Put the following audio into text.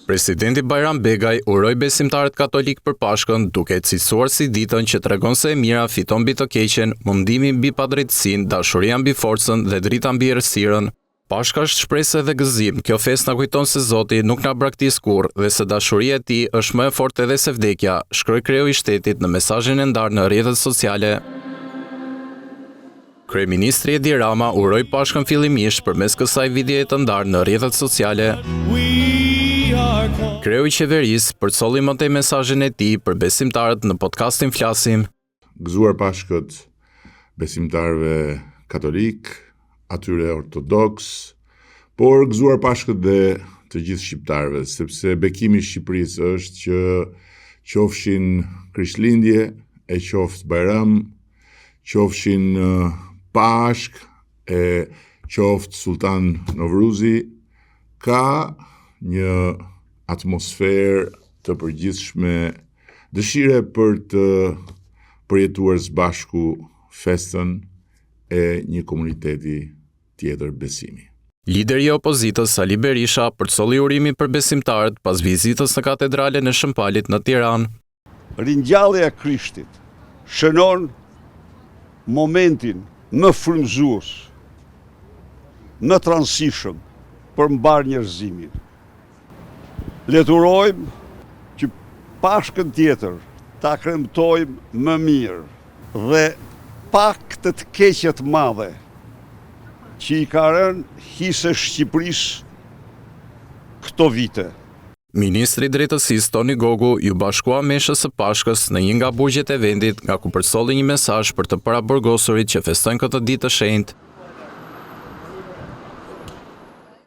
Presidenti Bajram Begaj uroi besimtarët katolik për Pashkën, duke e cilësuar si ditën që tregon se e mira fiton mbi të keqen, mundimi mbi padrejtësinë, dashuria mbi forcën dhe drita mbi errësirën. Pashka është shpresë dhe gëzim. Kjo festë na kujton se Zoti nuk na braktis kurrë dhe se dashuria e Tij është më e fortë edhe se vdekja, shkroi kreu i shtetit në mesazhin e ndarë në rrjetet sociale. Kryeministri Edi Rama uroi Pashkën fillimisht përmes kësaj videoje të ndarë në rrjetet sociale. Kreu i qeverisë përcolli më tej mesazhin e tij për besimtarët në podcastin Flasim. Gëzuar Pashkët besimtarëve katolik, atyre ortodoks, por gëzuar Pashkët dhe të gjithë shqiptarëve, sepse bekimi i Shqipërisë është që qofshin Krishtlindje, e qoftë Bajram, qofshin Pashkë, e qoftë Sultan Novruzi, ka një atmosferë të përgjithshme, dëshire për të përjetuar së bashku festën e një komuniteti tjetër besimi. Lideri i opozitës Sali Berisha përcolli urimin për besimtarët pas vizitës në katedralen e Shëmpalit në Tiranë. Ringjallja e Krishtit shënon momentin më frymëzues, më të rëndësishëm për mbar njerëzimin. Le të urojmë që Pashkën tjetër ta kremtojmë më mirë dhe pak të keqet madhe që i ka rënë hise Shqipërisë këto vite. Ministri i Drejtësisë Toni Gogu ju bashkua meshës së Pashkës në një nga burgjet e vendit, nga ku përcolli një mesazh për të paraburgosurit që festojnë këtë ditë të shenjtë.